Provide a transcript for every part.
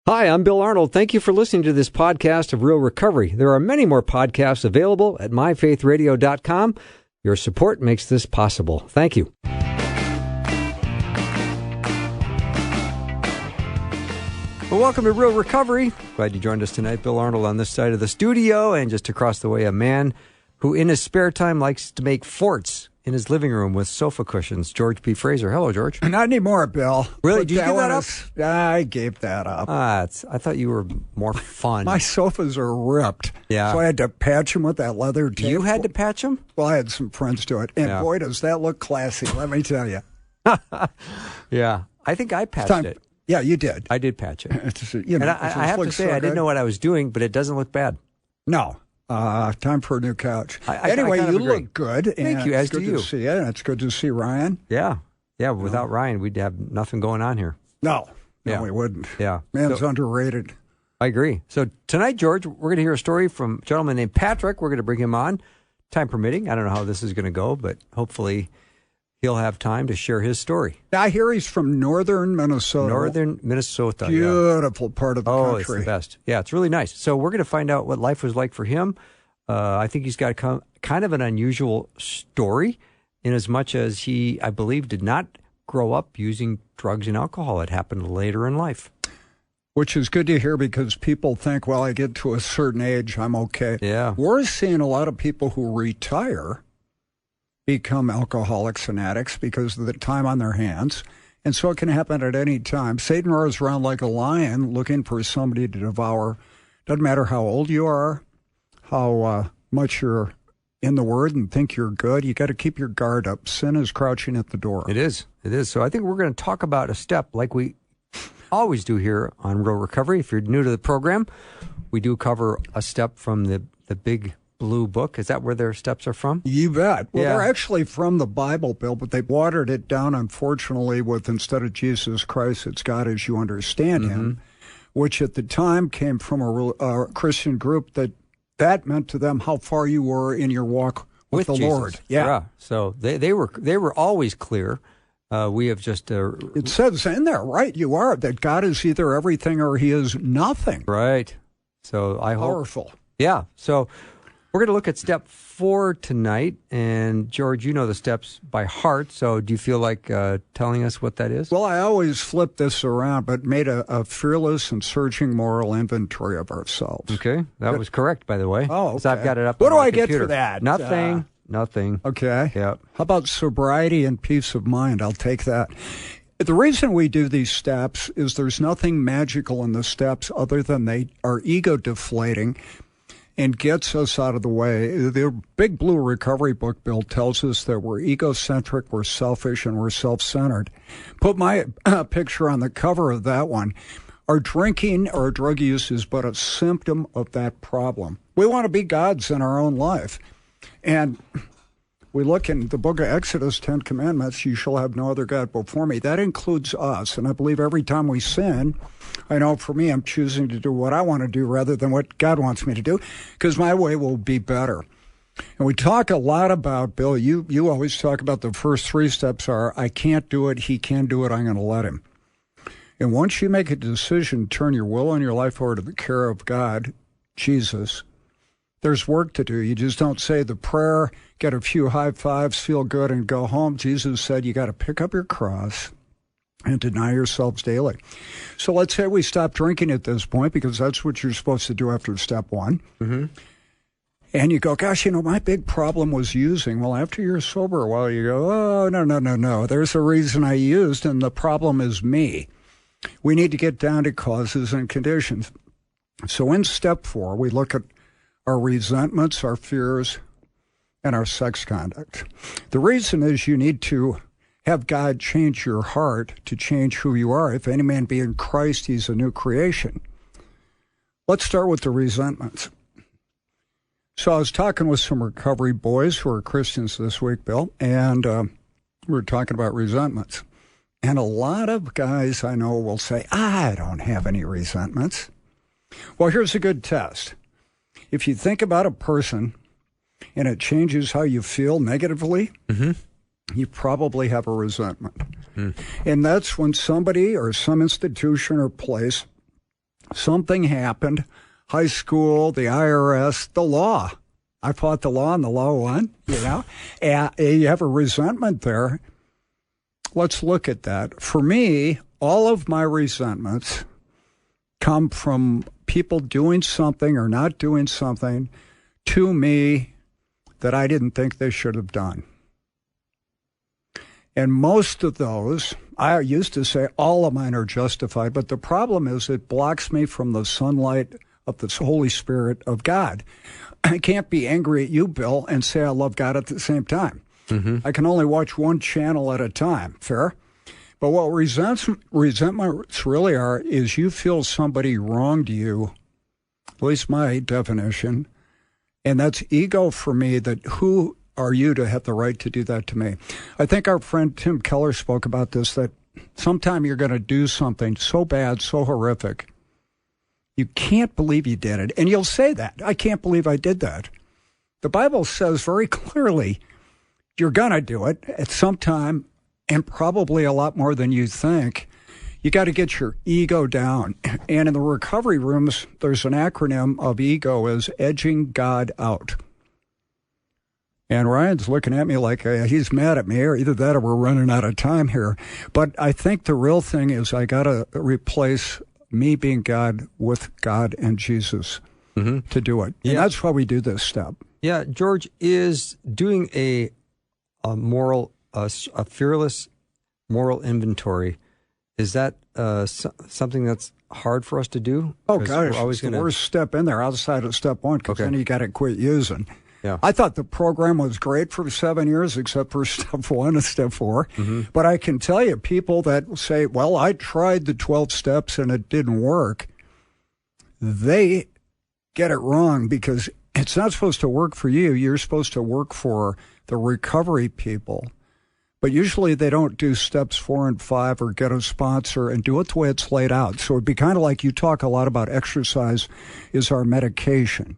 Hi, I'm Bill Arnold. Thank you for listening to this podcast of Real Recovery. There are many more podcasts available at myfaithradio.com. Your support makes this possible. Thank you. Well, welcome to Real Recovery. Glad you joined us tonight. Bill Arnold on this side of the studio, and just across the way, a man who in his spare time likes to make forts in his living room with sofa cushions, George P. Fraser. Hello, George. Not anymore, Bill. Really? Did you give that up? I gave that up. I thought you were more fun. My sofas are ripped. Yeah. So I had to patch them with that leather tape. You had to patch them? Well, I had some friends do it. And boy, does that look classy, let me tell you. Yeah. I think I patched it. Yeah, you did. I did patch it. You know, and I have to say, I didn't know what I was doing, but it doesn't look bad. No. Time for a new couch. Anyway, you look good. Thank you, as do you. It's good to see you, and it's good to see Ryan. Yeah. Without Ryan, we'd have nothing going on here. No, we wouldn't. Yeah. Man's underrated. I agree. So tonight, George, we're going to hear a story from a gentleman named Patrick. We're going to bring him on, time permitting. I don't know how this is going to go, but hopefully he'll have time to share his story. I hear he's from northern Minnesota. Northern Minnesota. Beautiful part of the country. Oh, it's the best. Yeah, it's really nice. So we're going to find out what life was like for him. I think he's got kind of an unusual story in as much as he, I believe, did not grow up using drugs and alcohol. It happened later in life. Which is good to hear because people think, well, I get to a certain age, I'm okay. Yeah. We're seeing a lot of people who retire become alcoholics and addicts because of the time on their hands. And so it can happen at any time. Satan roars around like a lion looking for somebody to devour. Doesn't matter how old you are, how much you're in the Word and think you're good. You got to keep your guard up. Sin is crouching at the door. It is. So I think we're going to talk about a step like we always do here on Real Recovery. If you're new to the program, we do cover a step from the big blue book. Is that where their steps are from? You bet. Well, Yeah. they're actually from the Bible, Bill, but they watered it down, unfortunately, with instead of Jesus Christ, it's God as you understand Him, which at the time came from a Christian group that meant to them how far you were in your walk with the Jesus. Lord. Yeah. So they were always clear. We have just It says in there, right? You are that God is either everything or He is nothing. right. So I hope. Powerful. Yeah. So we're going to look at step 4 tonight, and George, you know the steps by heart. So do you feel like telling us what that is? Well, I always flip this around, but made a fearless and searching moral inventory of ourselves. Okay, that was correct, by the way. Oh, okay. So I've got it up. What on do my I get computer. for that? Nothing. Okay. Yep. How about sobriety and peace of mind? I'll take that. The reason we do these steps is there's nothing magical in the steps other than they are ego deflating and gets us out of the way. The Big Blue Recovery book, Bill, tells us that we're egocentric, we're selfish, and we're self-centered. Put my picture on the cover of that one. Our drinking or drug use is but a symptom of that problem. We want to be gods in our own life. And we look in the book of Exodus, 10 Commandments, you shall have no other God before me. That includes us. And I believe every time we sin, I know for me, I'm choosing to do what I want to do rather than what God wants me to do, because my way will be better. And we talk a lot about, Bill, you always talk about the first 3 steps are, I can't do it, He can do it, I'm going to let Him. And once you make a decision, turn your will and your life over to the care of God, Jesus, there's work to do. You just don't say the prayer, get a few high fives, feel good, and go home. Jesus said you got to pick up your cross and deny yourselves daily. So let's say we stop drinking at this point, because that's what you're supposed to do after step 1. Mm-hmm. And you go, gosh, my big problem was using. Well, after you're sober a while, you go, oh, no. There's a reason I used, and the problem is me. We need to get down to causes and conditions. So in step 4, we look at our resentments, our fears, and our sex conduct. The reason is you need to have God change your heart to change who you are. If any man be in Christ, he's a new creation. Let's start with the resentments. So I was talking with some recovery boys who are Christians this week, Bill, and we were talking about resentments. And a lot of guys I know will say, I don't have any resentments. Well, here's a good test. If you think about a person and it changes how you feel negatively, you probably have a resentment. And that's when somebody or some institution or place Something happened. High school, the IRS, the law. I fought the law and the law won, And you have a resentment there. Let's look at that. For me, all of my resentments come from people doing something or not doing something to me that I didn't think they should have done. And most of those, I used to say all of mine are justified, but the problem is it blocks me from the sunlight of the Holy Spirit of God. I can't be angry at you, Bill, and say I love God at the same time. Mm-hmm. I can only watch one channel at a time. Fair? But what resentments really are is you feel somebody wronged you, at least my definition, and that's ego for me, that who are you to have the right to do that to me? I think our friend Tim Keller spoke about this, that sometime you're going to do something so bad, so horrific, you can't believe you did it. And you'll say that. I can't believe I did that. The Bible says very clearly you're going to do it at some time, and probably a lot more than you think. You got to get your ego down. And in the recovery rooms, there's an acronym of ego is edging God out. And Ryan's looking at me like he's mad at me, or either that or we're running out of time here. But I think the real thing is I got to replace me being God with God and Jesus to do it. And that's why we do this step. Yeah, George, is doing a fearless moral inventory, is that something that's hard for us to do? Oh, gosh, it's the worst step in there outside of step one, because then you got to quit using. Yeah. I thought the program was great for 7 years, except for step 1 and step 4. Mm-hmm. But I can tell you, people that say, well, I tried the 12 steps and it didn't work, they get it wrong, because it's not supposed to work for you. You're supposed to work for the recovery people. But usually they don't do steps 4 and 5 or get a sponsor and do it the way it's laid out. So it'd be kind of like you talk a lot about exercise is our medication.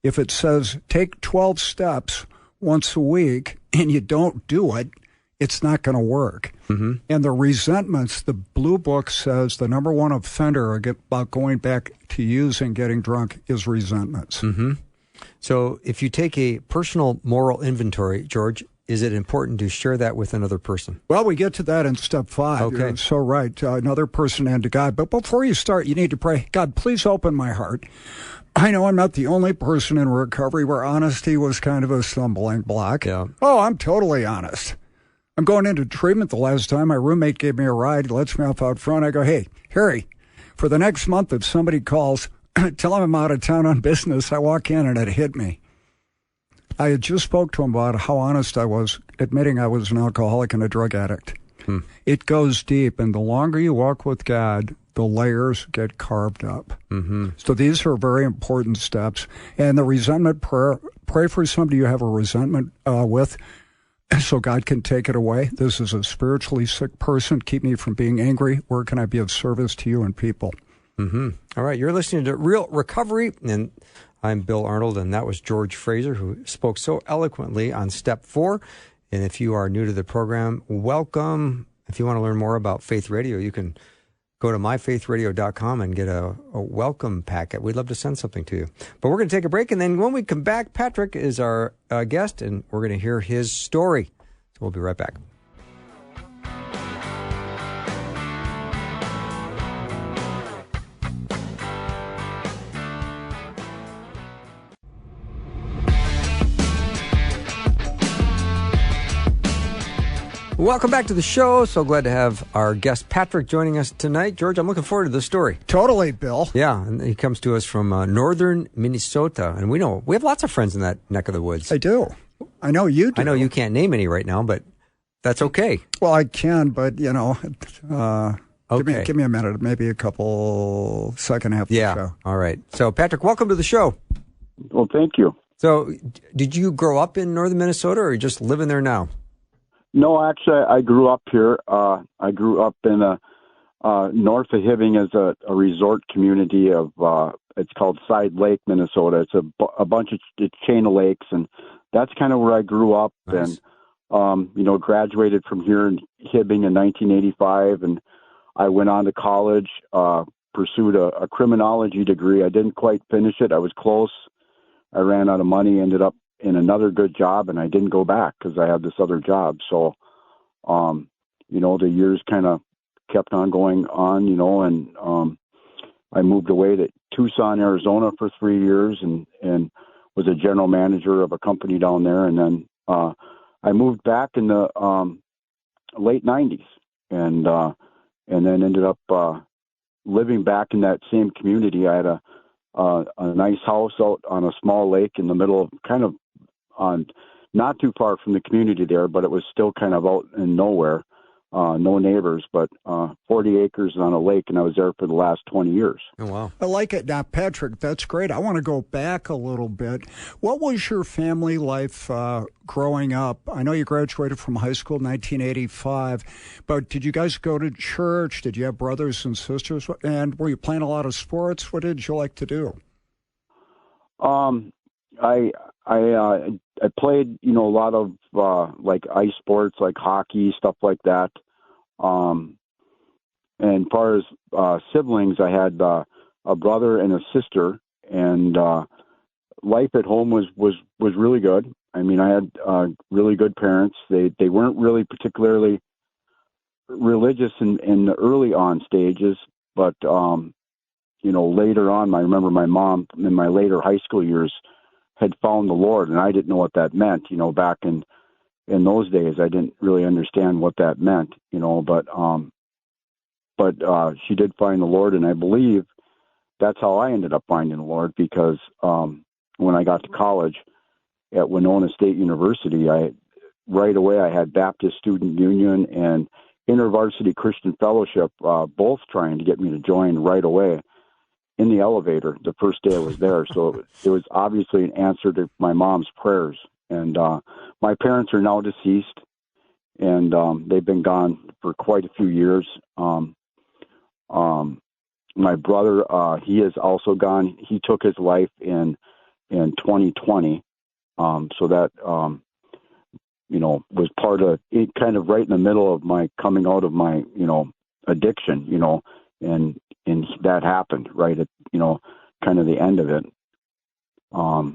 If it says take 12 steps once a week and you don't do it, it's not going to work. Mm-hmm. And the resentments, the Blue Book says the number one offender about going back to using, getting drunk, is resentments. Mm-hmm. So if you take a personal moral inventory, George, is it important to share that with another person? Well, we get to that in step 5. Okay. You're so right. Another person and to God. But before you start, you need to pray, God, please open my heart. I know I'm not the only person in recovery where honesty was kind of a stumbling block. Yeah. Oh, I'm totally honest. I'm going into treatment the last time. My roommate gave me a ride. He lets me off out front. I go, hey, Harry, for the next month, if somebody calls, tell him I'm out of town on business. I walk in and it hit me. I had just spoke to him about how honest I was, admitting I was an alcoholic and a drug addict. It goes deep, and the longer you walk with God, the layers get carved up. Mm-hmm. So these are very important steps. And the resentment prayer, pray for somebody you have a resentment with, so God can take it away. This is a spiritually sick person. Keep me from being angry. Where can I be of service to you and people? Mm-hmm. All right, you're listening to Real Recovery, and I'm Bill Arnold, and that was George Fraser, who spoke so eloquently on Step 4. And if you are new to the program, welcome. If you want to learn more about Faith Radio, you can go to myfaithradio.com and get a welcome packet. We'd love to send something to you. But we're going to take a break, and then when we come back, Patrick is our guest, and we're going to hear his story. So we'll be right back. Welcome back to the show. So glad to have our guest Patrick joining us tonight. George, I'm looking forward to the story. Totally, Bill. Yeah, and he comes to us from northern Minnesota, and we have lots of friends in that neck of the woods. I do. I know you do. I know you can't name any right now, but that's okay. Well, I can, but, okay. give me a minute, maybe a couple second half of the show. All right. So, Patrick, welcome to the show. Well, thank you. So, did you grow up in northern Minnesota, or are you just living there now? No, actually, I grew up here. I grew up in north of Hibbing is a resort community of, it's called Side Lake, Minnesota. It's a bunch of chain of lakes, and that's kind of where I grew up. Nice. And, graduated from here in Hibbing in 1985, and I went on to college, pursued a criminology degree. I didn't quite finish it. I was close. I ran out of money, ended up in another good job, and I didn't go back because I had this other job. So, the years kind of kept on going on, and I moved away to Tucson, Arizona for 3 years and was a general manager of a company down there. And then I moved back in the late 90s and then ended up living back in that same community. I had a nice house out on a small lake in the middle of kind of not too far from the community there, but it was still kind of out in nowhere. No neighbors, but 40 acres on a lake, and I was there for the last 20 years. Oh, wow. I like it. Now, Patrick, that's great. I want to go back a little bit. What was your family life growing up? I know you graduated from high school in 1985, but did you guys go to church? Did you have brothers and sisters? And were you playing a lot of sports? What did you like to do? I played, a lot of like ice sports, like hockey, stuff like that. And as far as siblings, I had a brother and a sister, and life at home was really good. I mean, I had really good parents. They weren't really particularly religious in the early on stages, but later on, I remember my mom in my later high school years had found the Lord, and I didn't know what that meant. Back in those days, I didn't really understand what that meant. But she did find the Lord, and I believe that's how I ended up finding the Lord, because when I got to college at Winona State University, right away I had Baptist Student Union and InterVarsity Christian Fellowship, both trying to get me to join right away in the elevator the first day I was there. So it was obviously an answer to my mom's prayers. And my parents are now deceased, and they've been gone for quite a few years. My brother, he is also gone. He took his life in 2020. So that, was part of it, kind of right in the middle of my coming out of my, addiction, and that happened right at, kind of the end of it. But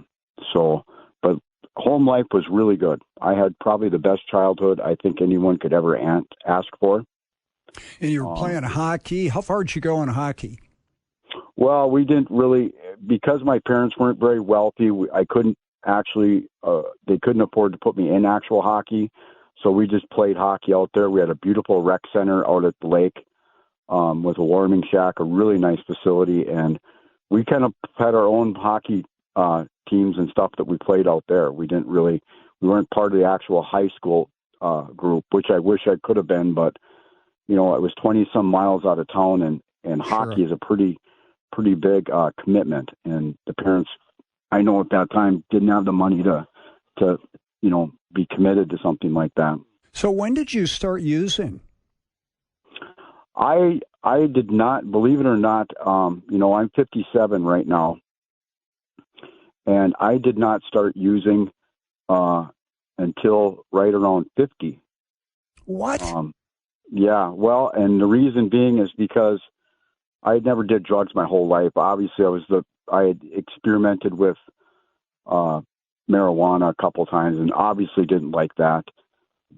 home life was really good. I had probably the best childhood I think anyone could ever ask for. And you were playing hockey. How far did you go in hockey? Well, we didn't really, because my parents weren't very wealthy. I couldn't actually, they couldn't afford to put me in actual hockey. So we just played hockey out there. We had a beautiful rec center out at the lake. With a warming shack, a really nice facility, and we kind of had our own hockey teams and stuff that we played out there. We weren't part of the actual high school group, which I wish I could have been, but it was 20 some miles out of town, and hockey is a pretty big commitment, and the parents, I know at that time, didn't have the money to be committed to something like that. So when did you start using? I did not, believe it or not, I'm 57 right now, and I did not start using until right around 50. What? Yeah, well, and the reason being is because I never did drugs my whole life. Obviously, I had experimented with marijuana a couple times, and obviously didn't like that,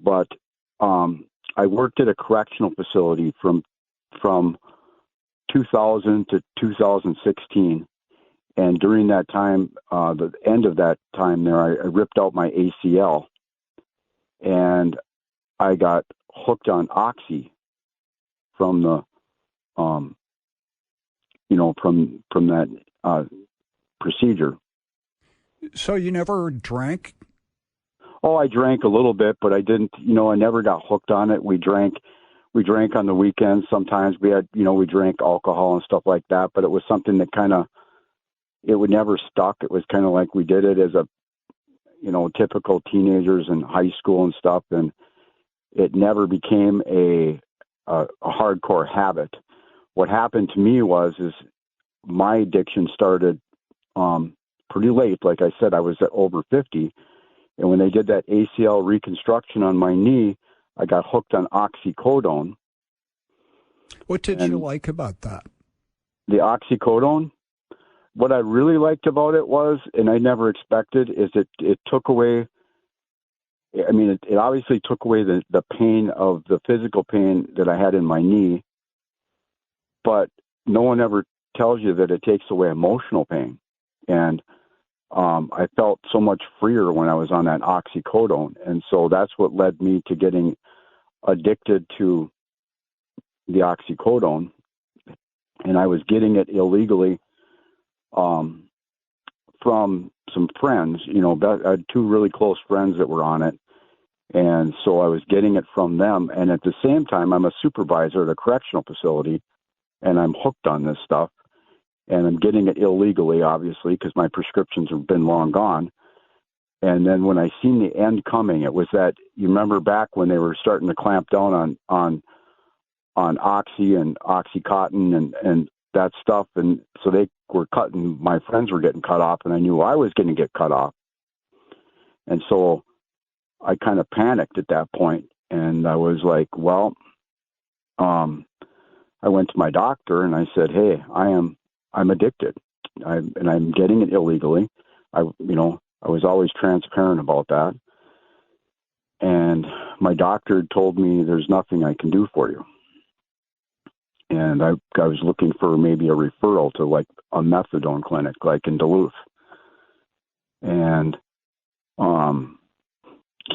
but I worked at a correctional facility from 2000 to 2016, and during that time, the end of that time there, I ripped out my ACL, and I got hooked on Oxy from the, from that procedure. So you never drank? Oh, I drank a little bit, but I didn't, I never got hooked on it. We drank on the weekends. Sometimes we had, we drank alcohol and stuff like that, but it was something that it would never stuck. It was kind of like we did it as a, typical teenagers in high school and stuff. And it never became a hardcore habit. What happened to me is my addiction started, pretty late. Like I said, I was at over 50. And when they did that ACL reconstruction on my knee, I got hooked on oxycodone. What did you like about that? the oxycodone, what I really liked about it was, and I never expected, is it took away. I mean, it obviously took away the pain of the physical pain that I had in my knee, but no one ever tells you that it takes away emotional pain. And I felt so much freer when I was on that oxycodone. And so that's what led me to getting addicted to the oxycodone. And I was getting it illegally from some friends. I had two really close friends that were on it. And so I was getting it from them. And at the same time, I'm a supervisor at a correctional facility, and I'm hooked on this stuff. And I'm getting it illegally, obviously, because my prescriptions have been long gone. And then when I seen the end coming, it was that, you remember back when they were starting to clamp down on Oxy and Oxycontin and that stuff. And so they were cutting, my friends were getting cut off, and I knew I was going to get cut off. And so I kind of panicked at that point, and I was like, well, I went to my doctor and I said, hey, I'm addicted, and I'm getting it illegally. I was always transparent about that. And my doctor told me there's nothing I can do for you. And I was looking for maybe a referral to like a methadone clinic, like in Duluth. And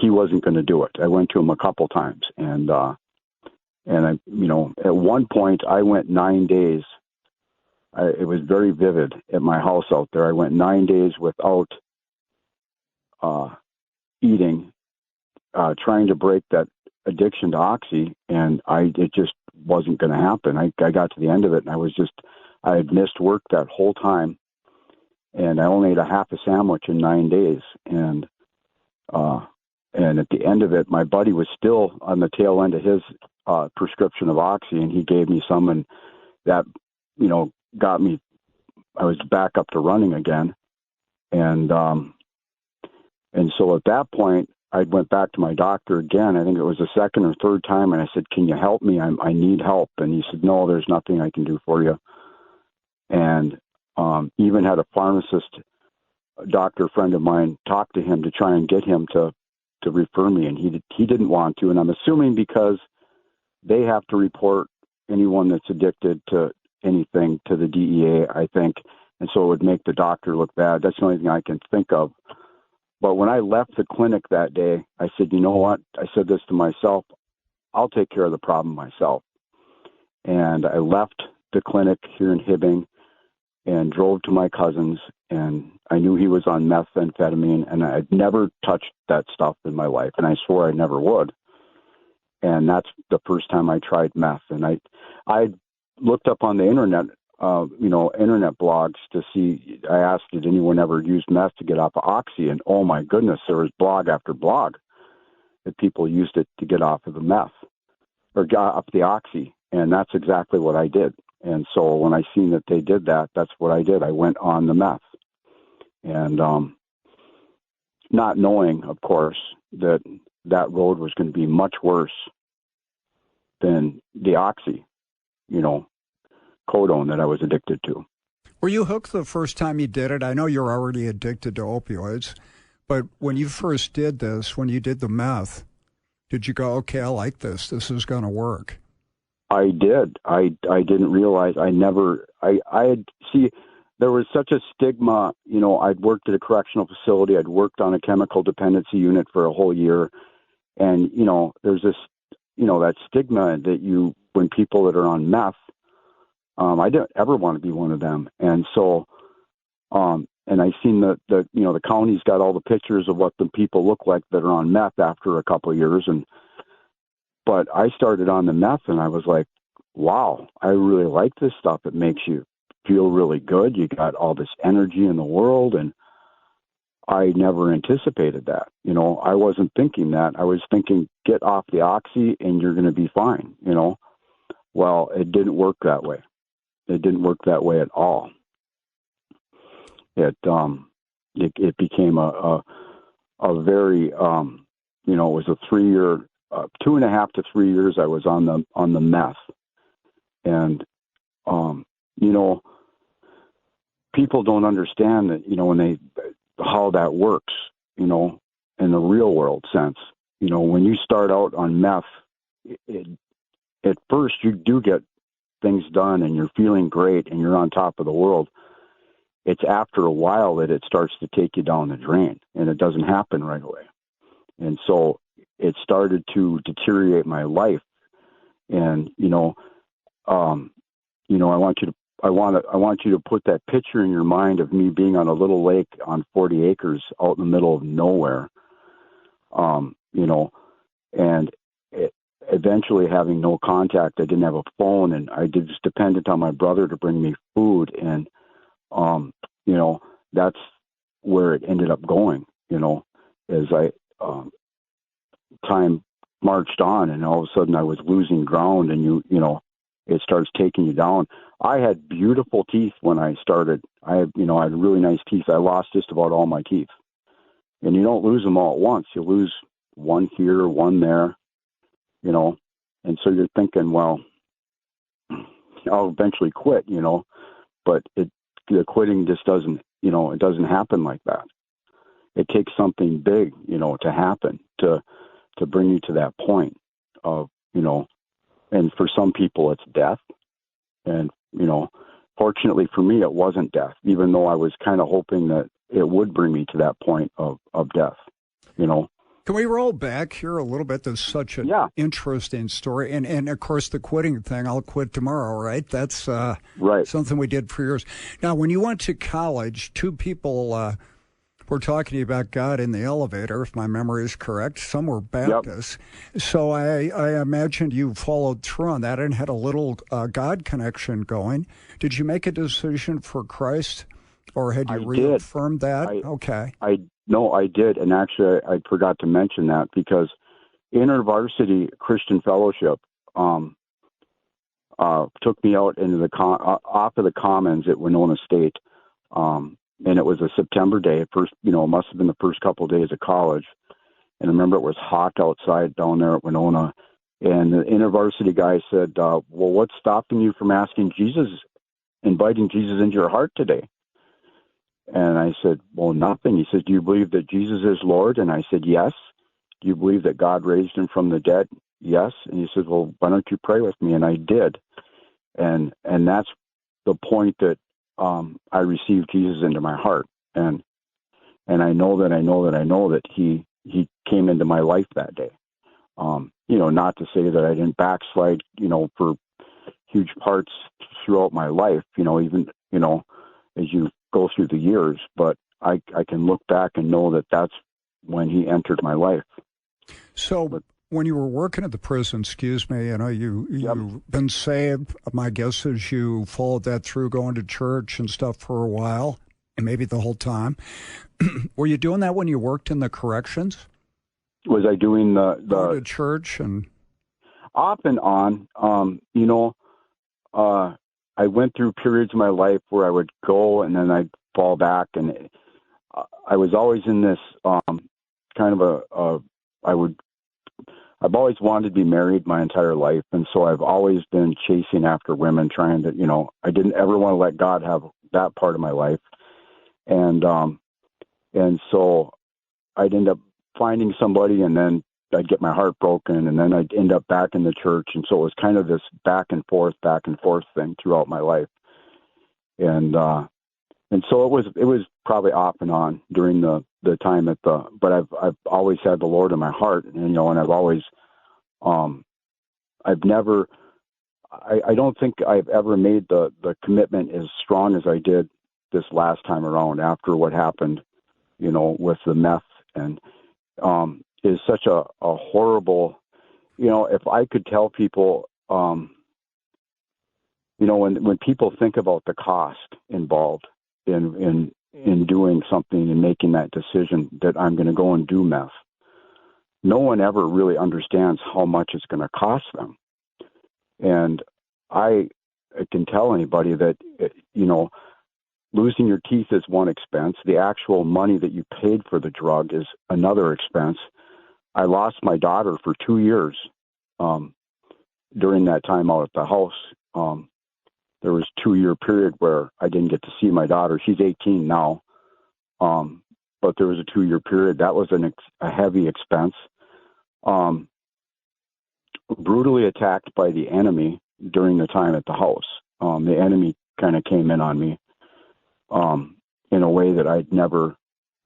he wasn't going to do it. I went to him a couple times, and I, at one point I went 9 days. It was very vivid at my house out there. I went 9 days without eating, trying to break that addiction to Oxy, and it just wasn't going to happen. I got to the end of it, and I had missed work that whole time, and I only ate a half a sandwich in 9 days, and at the end of it, my buddy was still on the tail end of his prescription of Oxy, and he gave me some, and that, got me, I was back up to running again. And so at that point, I went back to my doctor again. I think it was the second or third time. And I said, can you help me? I need help. And he said, no, there's nothing I can do for you. And even had a pharmacist, a doctor friend of mine, talk to him to try and get him to refer me. And he didn't want to. And I'm assuming because they have to report anyone that's addicted to anything to the DEA, I think. And so it would make the doctor look bad. That's the only thing I can think of. But when I left the clinic that day, I said, you know what? I said this to myself, I'll take care of the problem myself. And I left the clinic here in Hibbing and drove to my cousin's, and I knew he was on methamphetamine, and I'd never touched that stuff in my life, and I swore I never would. And that's the first time I tried meth. And I looked up on the internet, internet blogs to see, I asked, did anyone ever use meth to get off of Oxy? And oh my goodness, there was blog after blog that people used it to get off of the meth or got off the Oxy. And that's exactly what I did. And so when I seen that they did that, that's what I did. I went on the meth. And not knowing, of course, that road was going to be much worse than the Oxy, codone that I was addicted to. Were you hooked the first time you did it? I know you're already addicted to opioids, but when you first did this, when you did the meth, did you go, okay, I like this. This is going to work? I did. I didn't realize. There was such a stigma. I'd worked at a correctional facility. I'd worked on a chemical dependency unit for a whole year. And, there's this, that stigma that when people that are on meth, I didn't ever want to be one of them. And so, and I seen the county's got all the pictures of what the people look like that are on meth after a couple of years. But I started on the meth and I was like, wow, I really like this stuff. It makes you feel really good. You got all this energy in the world. And I never anticipated that. I wasn't thinking that. I was thinking, get off the Oxy and you're going to be fine. Well, it didn't work that way. It didn't work that way at all. It became a very, it was a 3 year, 2.5 to 3 years I was on the meth. And, you know, people don't understand that, you know, how that works, you know, in the real world sense. You know, when you start out on meth, at first you do get things done and you're feeling great and you're on top of the world. It's after a while that it starts to take you down the drain, and it doesn't happen right away. And so it started to deteriorate my life. And, I want you to put that picture in your mind of me being on a little lake on 40 acres out in the middle of nowhere. And eventually having no contact. I didn't have a phone, and I was dependent on my brother to bring me food. And, that's where it ended up going, as time marched on, and all of a sudden I was losing ground, and it starts taking you down. I had beautiful teeth when I started. I had really nice teeth. I lost just about all my teeth, and you don't lose them all at once. You lose one here, one there, and so you're thinking, well, I'll eventually quit, but the quitting just doesn't, it doesn't happen like that. It takes something big, to happen to bring you to that point of, and for some people it's death. And, fortunately for me, it wasn't death, even though I was kind of hoping that it would bring me to that point of death, Can we roll back here a little bit? There's such an interesting story. And of course, the quitting thing, I'll quit tomorrow, right? That's right. Something we did for years. Now, when you went to college, two people were talking to you about God in the elevator, if my memory is correct. Some were Baptists. Yep. So I imagined you followed through on that and had a little God connection going. Did you make a decision for Christ, or had you reaffirmed that? Okay. No, I did, and actually, I forgot to mention that because InterVarsity Christian Fellowship took me out into off of the Commons at Winona State, and it was a September day. First, it must have been the first couple of days of college, and I remember it was hot outside down there at Winona, and the InterVarsity guy said, "Well, what's stopping you from inviting Jesus into your heart today?" And I said, "Well, nothing." He said, "Do you believe that Jesus is Lord?" And I said, "Yes." "Do you believe that God raised him from the dead?" "Yes." And he said, "Well, why don't you pray with me?" And I did. And that's the point that I received Jesus into my heart. And I know that he came into my life that day. Not to say that I didn't backslide, for huge parts throughout my life, even, as you go through the years, but I can look back and know that that's when he entered my life. So when you were working at the prison, you've been saved. My guess is you followed that through, going to church and stuff for a while, and maybe the whole time. Were you doing that when you worked in the corrections? Was I doing going to church and off and on? I went through periods of my life where I would go and then I'd fall back, and I was always in this kind of I've always wanted to be married my entire life, and so I've always been chasing after women, trying to, I didn't ever want to let God have that part of my life, and so I'd end up finding somebody, and then I'd get my heart broken, and then I'd end up back in the church. And so it was kind of this back and forth thing throughout my life. And so it was probably off and on during the time but I've always had the Lord in my heart, and I've always, I don't think I've ever made the commitment as strong as I did this last time around after what happened, with the meth, and, is such a horrible, if I could tell people, when people think about the cost involved in doing something and making that decision that I'm going to go and do meth, no one ever really understands how much it's going to cost them. And I can tell anybody that, losing your teeth is one expense. The actual money that you paid for the drug is another expense. I lost my daughter for 2 years during that time out at the house. there was a 2-year period where I didn't get to see my daughter. She's 18 now. But there was a 2-year period. That was a heavy expense. Brutally attacked by the enemy during the time at the house. The enemy kind of came in on me in a way that I'd never,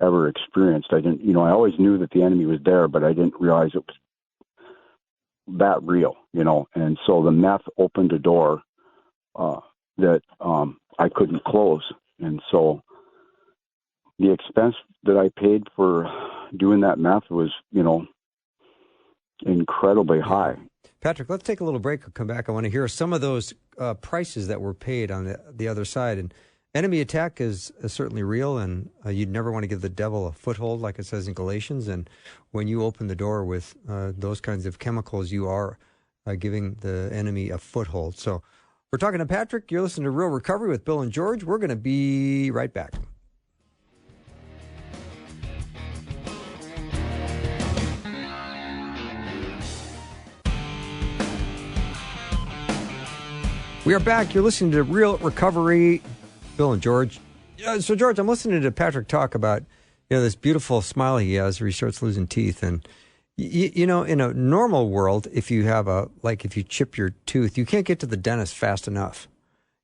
ever experienced. I didn't, I always knew that the enemy was there, but I didn't realize it was that real, And so the meth opened a door that I couldn't close. And so the expense that I paid for doing that meth was, incredibly high. Patrick, let's take a little break. We'll come back. I want to hear some of those prices that were paid on the other side. And enemy attack is certainly real, and you'd never want to give the devil a foothold, like it says in Galatians. And when you open the door with those kinds of chemicals, you are giving the enemy a foothold. So we're talking to Patrick. You're listening to Real Recovery with Bill and George. We're going to be right back. We are back. You're listening to Real Recovery, Bill and George. So, George, I'm listening to Patrick talk about, this beautiful smile he has where he starts losing teeth. And, in a normal world, if you have if you chip your tooth, you can't get to the dentist fast enough,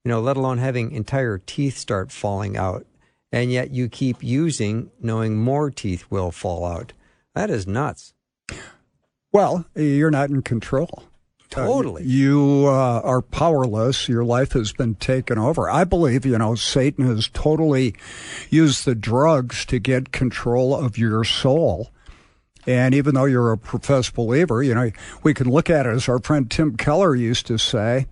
let alone having entire teeth start falling out. And yet you keep using, knowing more teeth will fall out. That is nuts. Well, you're not in control. Totally. You are powerless. Your life has been taken over. I believe, Satan has totally used the drugs to get control of your soul. And even though you're a professed believer, we can look at it as our friend Tim Keller used to say,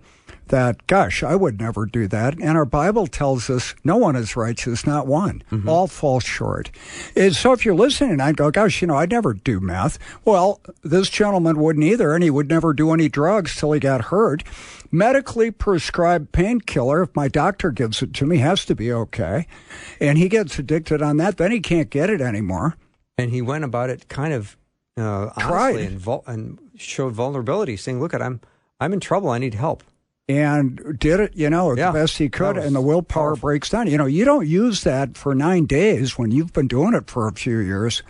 that, gosh, I would never do that. And our Bible tells us no one is righteous, not one. Mm-hmm. All fall short. And so if you're listening, I'd go, gosh, I'd never do meth. Well, this gentleman wouldn't either, and he would never do any drugs till he got hurt. Medically prescribed painkiller, if my doctor gives it to me, has to be okay. And he gets addicted on that, then he can't get it anymore. And he went about it kind of honestly and showed vulnerability, saying, look, I'm in trouble, I need help. And did it, the best he could, and the willpower breaks down. You don't use that for 9 days when you've been doing it for a few years.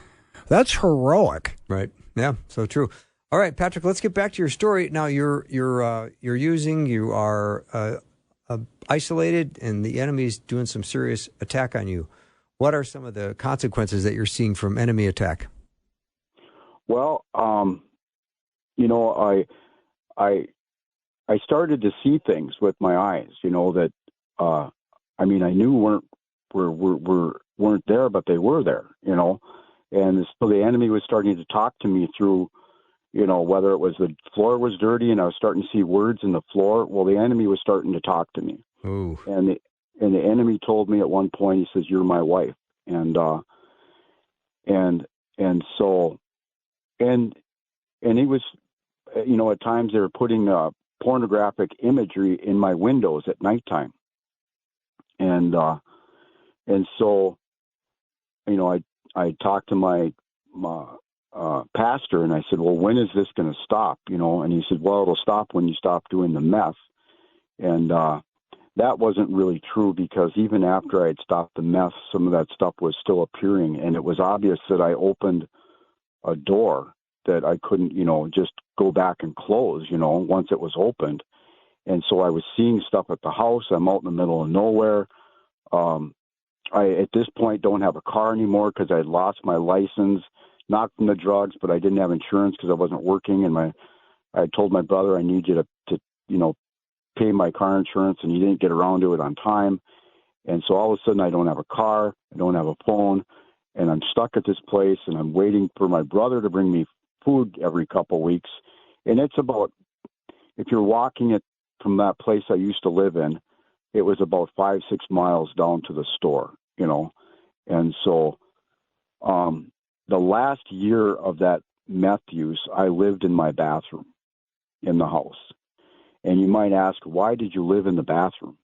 That's heroic. Right. Yeah, so true. All right, Patrick, let's get back to your story. Now, you are isolated, and the enemy's doing some serious attack on you. What are some of the consequences that you're seeing from enemy attack? Well, I started to see things with my eyes, that, I knew weren't there, but they were there, and so the enemy was starting to talk to me through, whether it was the floor was dirty and I was starting to see words in the floor. Well, the enemy was starting to talk to me. Ooh. And the enemy told me at one point, he says, "You're my wife." And he was, at times they were putting, pornographic imagery in my windows at nighttime. And so, I talked to my pastor and I said, well, when is this going to stop? And he said, well, it'll stop when you stop doing the meth. And, that wasn't really true because even after I had stopped the meth, some of that stuff was still appearing. And it was obvious that I opened a door that I couldn't, just go back and close, once it was opened. And so I was seeing stuff at the house. I'm out in the middle of nowhere. I, at this point, don't have a car anymore because I had lost my license, not from the drugs, but I didn't have insurance because I wasn't working. And I told my brother, I need you to pay my car insurance, and he didn't get around to it on time. And so all of a sudden I don't have a car, I don't have a phone, and I'm stuck at this place, and I'm waiting for my brother to bring me food every couple of weeks. And it's about, if you're walking it from that place I used to live in, it was about 5-6 miles down to the store, And so the last year of that meth use, I lived in my bathroom in the house. And you might ask, why did you live in the bathroom?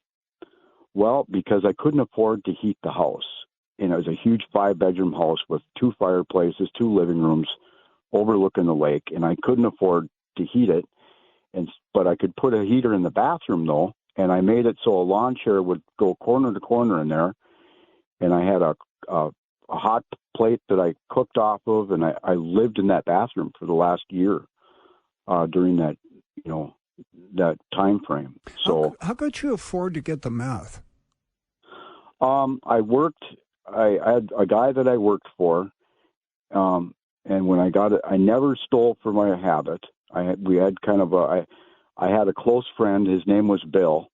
Well, because I couldn't afford to heat the house. And it was a huge 5-bedroom house with 2 fireplaces, 2 living rooms overlooking the lake. And I couldn't afford to heat it. But I could put a heater in the bathroom, though, and I made it so a lawn chair would go corner to corner in there, and I had a hot plate that I cooked off of, and I lived in that bathroom for the last year during that, that time frame. So how could you afford to get the meth? I had a guy that I worked for, and when I got it, I never stole for my habit. I had a close friend. His name was Bill,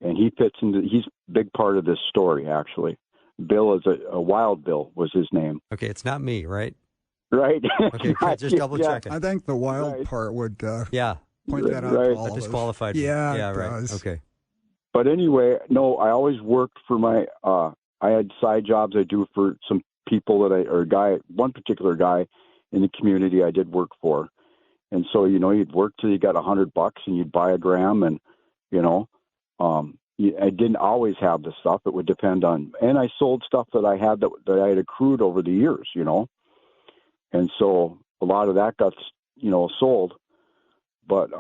and he's a big part of this story, actually. Bill is a Wild Bill was his name. Okay, it's not me, right? Right. Okay, just double checking. I think the wild part would point that out to all of us. Disqualified. Yeah, right. does. Okay. But anyway, no, I always worked for my. I had side jobs I do for some people one particular guy in the community I did work for, and so you'd work till you got $100 and you'd buy a gram, and I didn't always have the stuff. It would depend on, and I sold stuff that I had that I had accrued over the years, and so a lot of that got, sold. But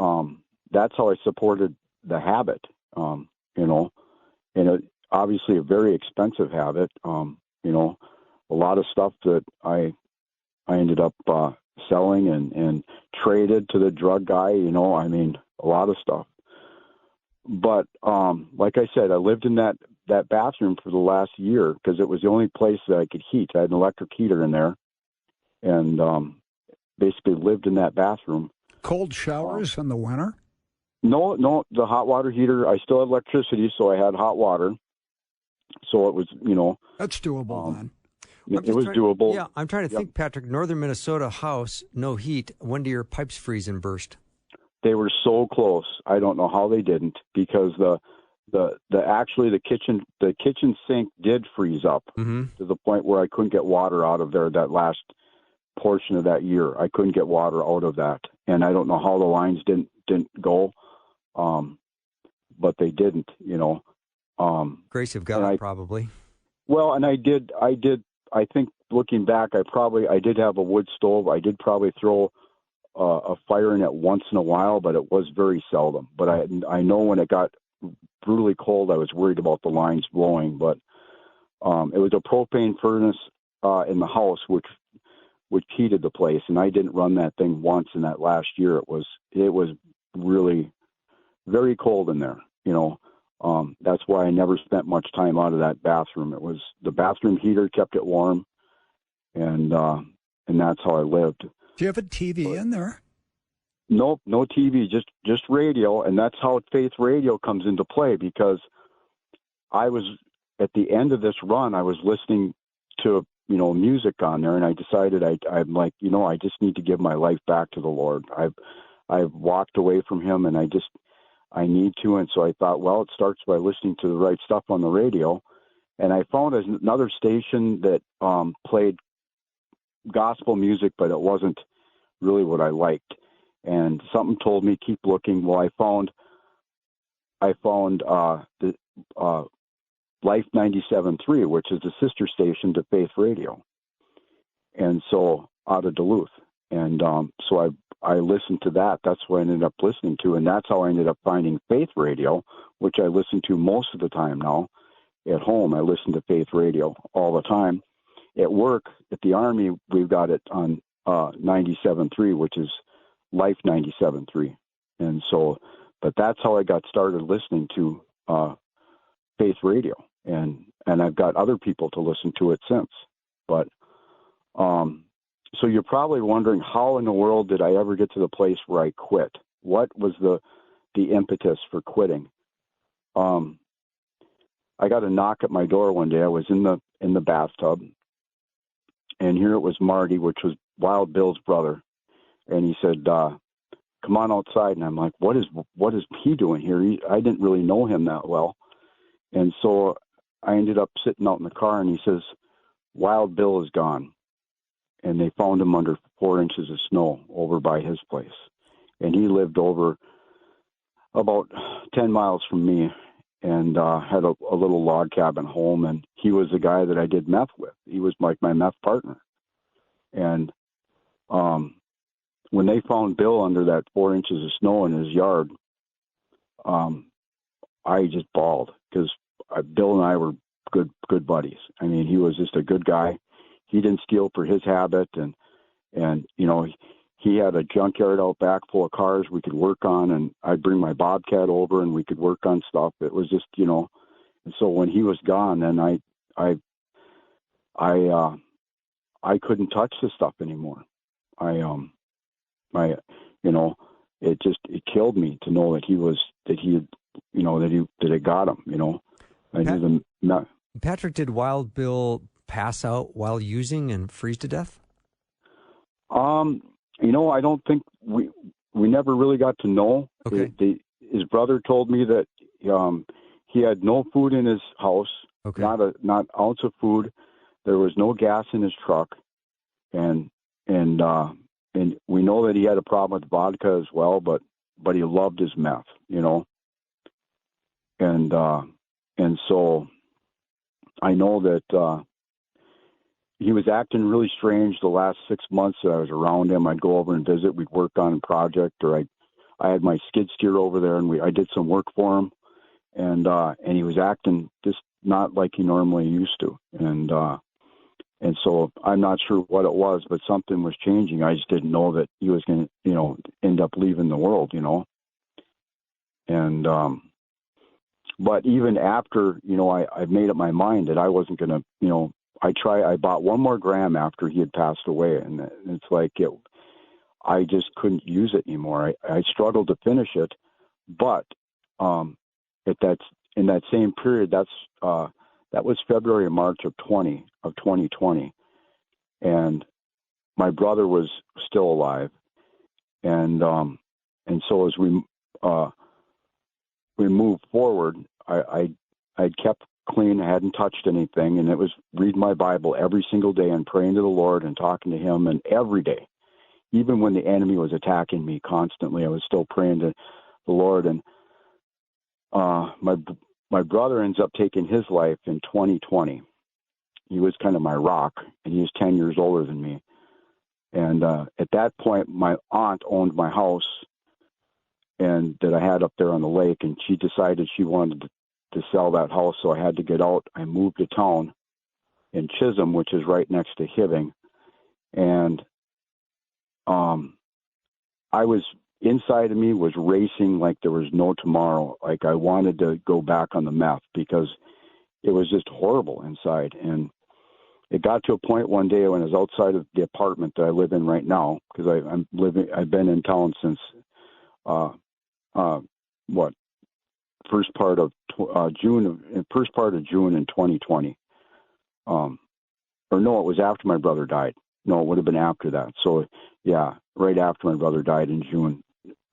that's how I supported the habit, and it obviously a very expensive habit. A lot of stuff that I ended up selling and traded to the drug guy. A lot of stuff. But like I said, I lived in that bathroom for the last year because it was the only place that I could heat. I had an electric heater in there, and basically lived in that bathroom. Cold showers in the winter? No, the hot water heater. I still had electricity, so I had hot water. So it was, That's doable then. It was doable. Yeah, I'm trying to think, Patrick. Northern Minnesota house, no heat. When do your pipes freeze and burst? They were so close. I don't know how they didn't, because the kitchen sink did freeze up to the point where I couldn't get water out of there. That last portion of that year, I couldn't get water out of that, and I don't know how the lines didn't go, but they didn't. Grace of God, probably. Well, and I did. I think looking back, I did have a wood stove. I did probably throw a fire in it once in a while, but it was very seldom. But I know when it got brutally cold, I was worried about the lines blowing. But it was a propane furnace in the house, which heated the place, and I didn't run that thing once in that last year. It was really very cold in there. That's why I never spent much time out of that bathroom. It was the bathroom heater kept it warm, and that's how I lived. Do you have a TV in there? Nope, no TV, just radio, and that's how Faith Radio comes into play, because I was at the end of this run, I was listening to music on there, and I decided I'm like, I just need to give my life back to the Lord. I've walked away from Him, and I need to, and so I thought, well, it starts by listening to the right stuff on the radio, and I found another station that played gospel music, but it wasn't really what I liked. And something told me keep looking. Well, I found the Life 97.3, which is the sister station to Faith Radio, and so out of Duluth. And so I listened to that. That's what I ended up listening to, and that's how I ended up finding Faith Radio, which I listen to most of the time now. At home, I listen to Faith Radio all the time. At work, at the Army, we've got it on 97.3, which is Life 97.3. And so, but that's how I got started listening to Faith Radio. And I've got other people to listen to it since. But so you're probably wondering, how in the world did I ever get to the place where I quit? What was the impetus for quitting? I got a knock at my door one day. I was in the bathtub, and here it was Marty, which was Wild Bill's brother, and he said, "Come on outside." And I'm like, "What is he doing here?" I didn't really know him that well, and so I ended up sitting out in the car, and he says, "Wild Bill is gone," and they found him under 4 inches of snow over by his place, and he lived over about 10 miles from me, and had a little log cabin home, and he was the guy that I did meth with. He was like my meth partner. And when they found Bill under that 4 inches of snow in his yard, I just bawled because Bill and I were good buddies. I mean, he was just a good guy. He didn't steal for his habit, and he had a junkyard out back full of cars we could work on, and I'd bring my Bobcat over and we could work on stuff. It was just, and so when he was gone, then I couldn't touch the stuff anymore. It killed me to know that it got him, Patrick, did Wild Bill pass out while using and freeze to death? I don't think we never really got to know. Okay. His brother told me that he had no food in his house, okay. not an ounce of food. There was no gas in his truck, and we know that he had a problem with vodka as well, but he loved his meth, and so I know that he was acting really strange the last 6 months that I was around him. I'd go over and visit. We'd work on a project, or I had my skid steer over there, and I did some work for him, and he was acting just not like he normally used to, and so I'm not sure what it was, but something was changing. I just didn't know that he was going to, end up leaving the world, and but even after, I made up my mind that I wasn't going to, I bought one more gram after he had passed away, and it's like I just couldn't use it anymore. I struggled to finish it, but in that same period, that was February or March of 2020, and my brother was still alive, and so as we moved forward, I'd kept clean. I hadn't touched anything, and it was reading my Bible every single day and praying to the Lord and talking to Him, and every day, even when the enemy was attacking me constantly, I was still praying to the Lord. And my brother ends up taking his life in 2020. He was kind of my rock, and he was 10 years older than me. And at that point, my aunt owned my house and that I had up there on the lake, and she decided she wanted to sell that house, so I had to get out. I moved to town in Chisholm, which is right next to Hibbing, and I was inside of me was racing like there was no tomorrow. Like I wanted to go back on the meth because it was just horrible inside. And it got to a point one day when I was outside of the apartment that I live in right now, because I've been in town since first part of June in 2020. Or no, it was after my brother died. No, it would have been after that. So yeah, right after my brother died in June,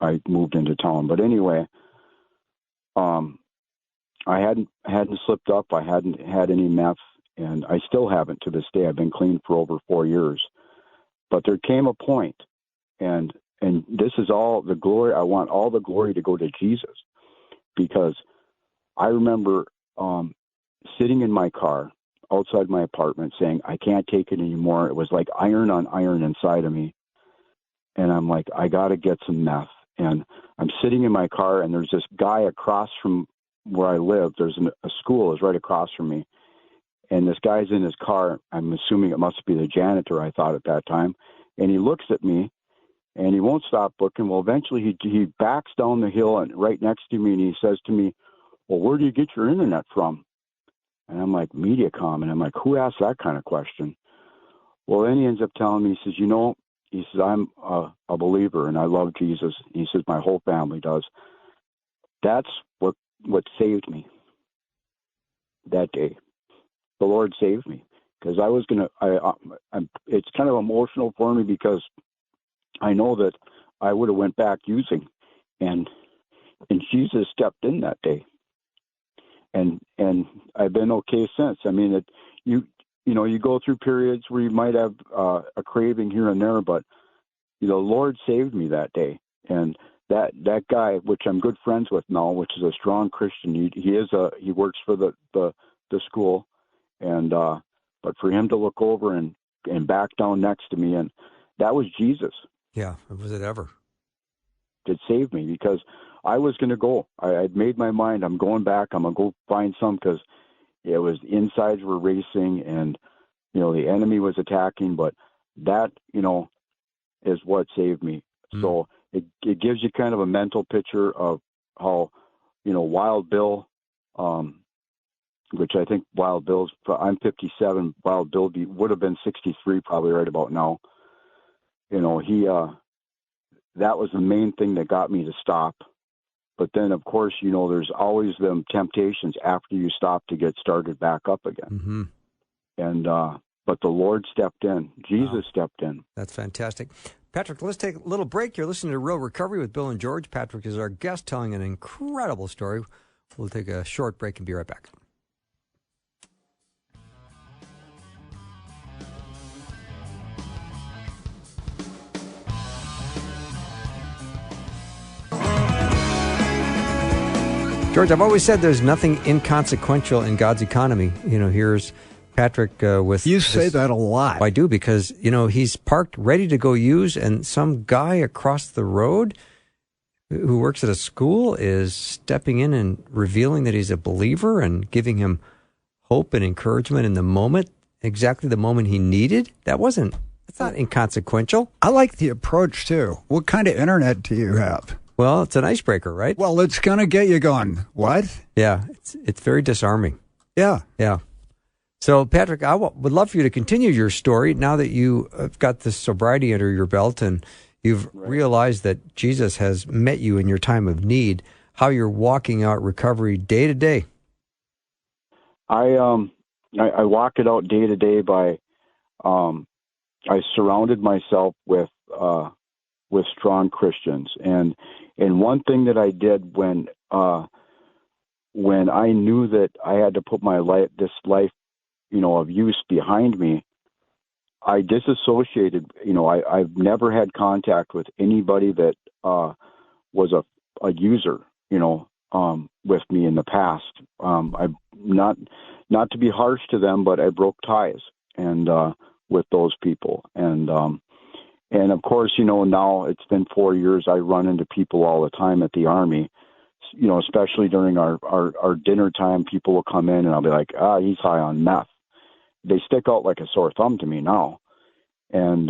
I moved into town. But anyway, I hadn't slipped up. I hadn't had any meth, and I still haven't to this day. I've been clean for over 4 years. But there came a point, and this is all the glory. I want all the glory to go to Jesus, because I remember sitting in my car outside my apartment saying, I can't take it anymore. It was like iron on iron inside of me. And I'm like, I got to get some meth. And I'm sitting in my car, and there's this guy across from where I live. There's a school is right across from me. And this guy's in his car. I'm assuming it must be the janitor, I thought at that time. And he looks at me, and he won't stop looking. Well, eventually he backs down the hill and right next to me, and he says to me, well, where do you get your internet from? And I'm like, Mediacom. And I'm like, who asked that kind of question? Well, then he ends up telling me, he says, I'm a believer, and I love Jesus. He says, my whole family does. That's what saved me that day. The Lord saved me, because I was going to, it's kind of emotional for me, because I know that I would have went back using, and Jesus stepped in that day. And I've been okay since. I mean, you go through periods where you might have a craving here and there, but the Lord saved me that day. And that guy, which I'm good friends with now, which is a strong Christian, he works for the school, and but for him to look over and back down next to me, and that was Jesus. Yeah, was it ever? that saved me, because I was going to go. I'd made my mind. I'm going back. I'm going to go find some, because it was the insides were racing and, the enemy was attacking. But that, is what saved me. So it gives you kind of a mental picture of how, Wild Bill, which I think Wild Bill's, I'm 57, Wild Bill would have been 63 probably right about now. He, that was the main thing that got me to stop. But then, of course, there's always them temptations after you stop to get started back up again. Mm-hmm. And, but the Lord stepped in. Jesus stepped in. That's fantastic. Patrick, let's take a little break. You're listening to Real Recovery with Bill and George. Patrick is our guest telling an incredible story. We'll take a short break and be right back. George, I've always said there's nothing inconsequential in God's economy. Here's Patrick with... You say that a lot. I do, because, he's parked ready to go use, and some guy across the road who works at a school is stepping in and revealing that he's a believer and giving him hope and encouragement in the moment, exactly the moment he needed. That's not inconsequential. I like the approach, too. What kind of internet do you have? Well, it's an icebreaker, right? Well, it's going to get you going. What? Yeah, it's very disarming. Yeah. Yeah. So, Patrick, I would love for you to continue your story now that you have got this sobriety under your belt and you've realized that Jesus has met you in your time of need, how you're walking out recovery day to day. I walk it out day to day by I surrounded myself with strong Christians, and one thing that I did when I knew that I had to put my life, of use behind me, I disassociated. I've never had contact with anybody that was a user, with me in the past. I not to be harsh to them, but I broke ties and with those people, and of course, now it's been 4 years. I run into people all the time at the Army, especially during our dinner time. People will come in and I'll be like, he's high on meth. They stick out like a sore thumb to me now. And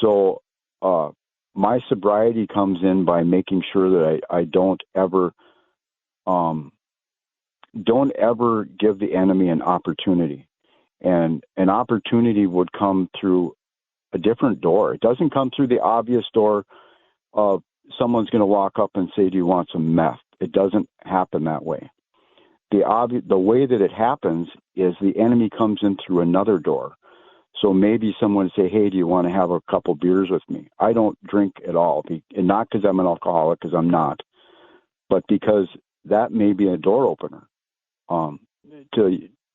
so my sobriety comes in by making sure that I don't ever give the enemy an opportunity. And an opportunity would come through a different door. It doesn't come through the obvious door of someone's going to walk up and say, do you want some meth? It doesn't happen that way. The way that it happens is the enemy comes in through another door. So maybe someone would say, hey, do you want to have a couple beers with me? I don't drink at all, and not because I'm an alcoholic, because I'm not, but because that may be a door opener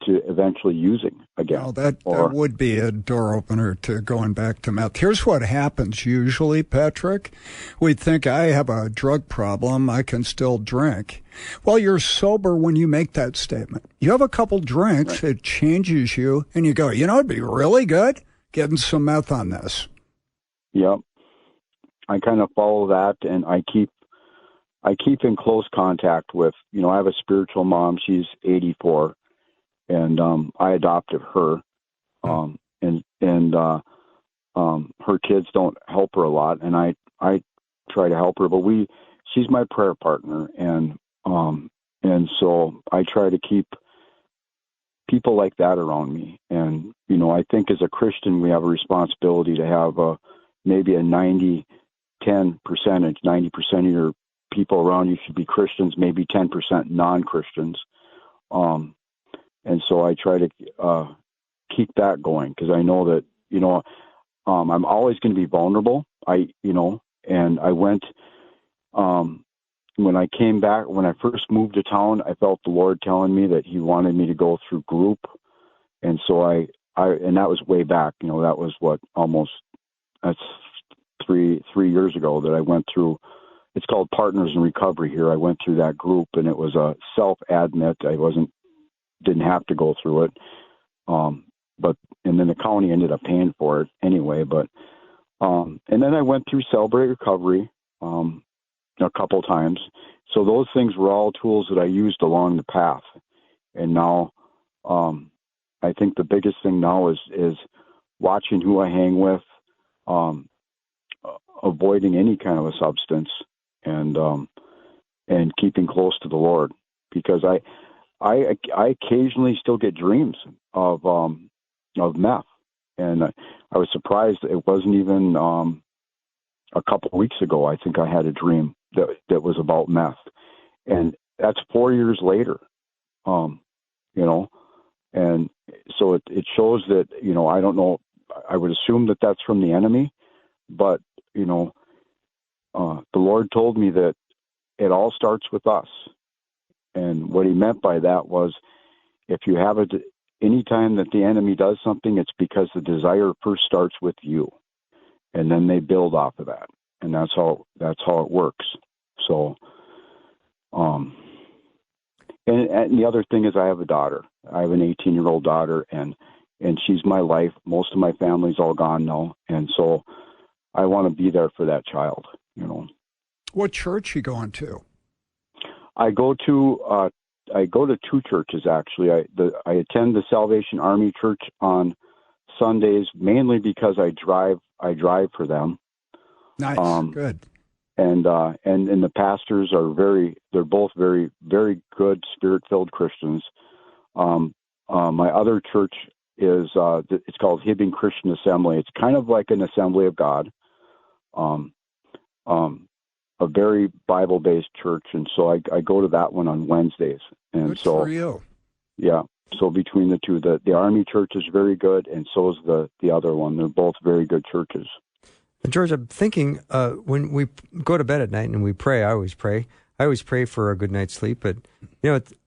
to eventually using again. Well, that would be a door opener to going back to meth. Here's what happens usually, Patrick. We think, I have a drug problem, I can still drink. Well, you're sober when you make that statement. You have a couple drinks, It changes you, and you go, it'd be really good getting some meth on this. Yep. I kind of follow that, and I keep in close contact with, I have a spiritual mom. She's 84. And I adopted her, and her kids don't help her a lot, and I try to help her, but she's my prayer partner, and so I try to keep people like that around me, and I think as a Christian we have a responsibility to have maybe a 90-10 percentage. 90% of your people around you should be Christians, maybe 10% non-Christians. And so I try to keep that going, because I know that, I'm always going to be vulnerable. And I went, when I came back, when I first moved to town, I felt the Lord telling me that he wanted me to go through group. And so and that was way back, that was that's three years ago that I went through. It's called Partners in Recovery here. I went through that group, and it was a self-admit. I didn't have to go through it. And then the county ended up paying for it anyway. But, and then I went through Celebrate Recovery. a couple times. So those things were all tools that I used along the path. And now, I think the biggest thing now is watching who I hang with, avoiding any kind of a substance, and keeping close to the Lord, because I occasionally still get dreams of meth, and I was surprised it wasn't even a couple of weeks ago. I think I had a dream that was about meth, and that's 4 years later. And so it shows that, I don't know, I would assume that that's from the enemy, but, the Lord told me that it all starts with us. And what he meant by that was, if you have any time that the enemy does something, it's because the desire first starts with you, and then they build off of that. And that's how it works. So, and the other thing is, I have a daughter. I have an 18-year-old daughter, and she's my life. Most of my family's all gone now, and so I want to be there for that child. What church you going to? I go to two churches, actually. I attend the Salvation Army Church on Sundays, mainly because I drive for them. Nice, good. And the pastors they're both very, very good, spirit-filled Christians. My other church is, it's called Hibbing Christian Assembly. It's kind of like an Assembly of God, a very Bible-based church. And so I go to that one on Wednesdays. And good for you. Yeah. So between the two, the Army church is very good, and so is the other one. They're both very good churches. George, I'm thinking, when we go to bed at night and we pray, I always pray for a good night's sleep. But,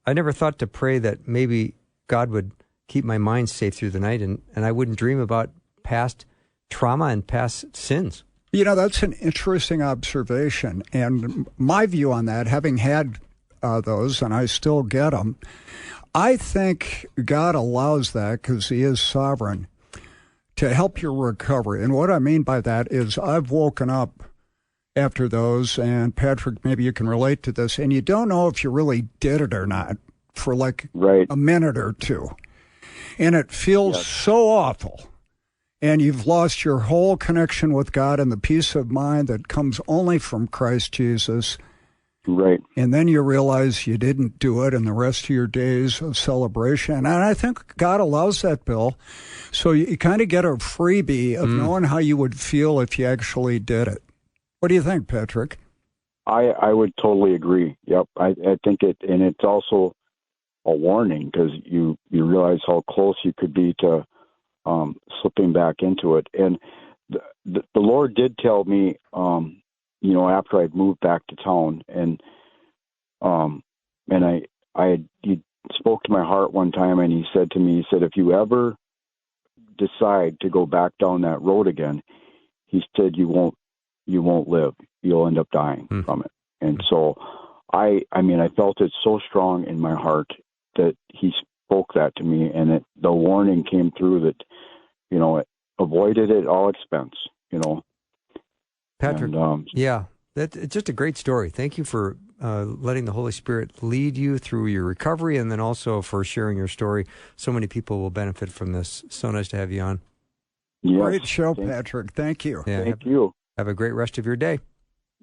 I never thought to pray that maybe God would keep my mind safe through the night, and I wouldn't dream about past trauma and past sins. That's an interesting observation. And my view on that, having had those, and I still get them, I think God allows that because he is sovereign, to help your recovery. And what I mean by that is, I've woken up after those, and Patrick, maybe you can relate to this, and you don't know if you really did it or not for a minute or two. And it feels so awful. And you've lost your whole connection with God and the peace of mind that comes only from Christ Jesus. Right. And then you realize you didn't do it in the rest of your days of celebration. And I think God allows that, Bill. So you kind of get a freebie of knowing how you would feel if you actually did it. What do you think, Patrick? I would totally agree. Yep. I think and it's also a warning, because you realize how close you could be to slipping back into it. And the Lord did tell me, after I'd moved back to town, and he spoke to my heart one time, and he said to me, if you ever decide to go back down that road again, he said, you won't live. You'll end up dying from it. And so I felt it so strong in my heart that he spoke that to me, and the warning came through that, avoided at all expense, Patrick, it's just a great story. Thank you for letting the Holy Spirit lead you through your recovery, and then also for sharing your story. So many people will benefit from this. So nice to have you on. Yes. Great show, Patrick. Thank you. Yeah, Thank you. Have a great rest of your day.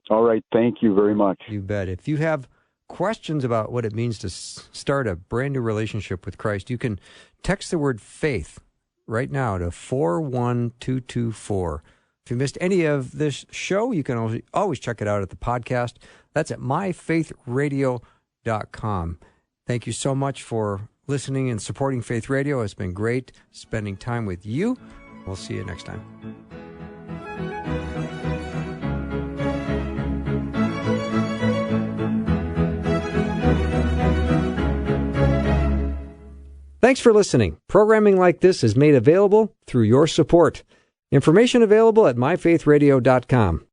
All right. Thank you very much. You bet. If you have questions about what it means to start a brand new relationship with Christ, you can text the word faith right now to 41224. If you missed any of this show, you can always check it out at the podcast. That's at myfaithradio.com. Thank you so much for listening and supporting Faith Radio. It's been great spending time with you. We'll see you next time. Thanks for listening. Programming like this is made available through your support. Information available at myfaithradio.com.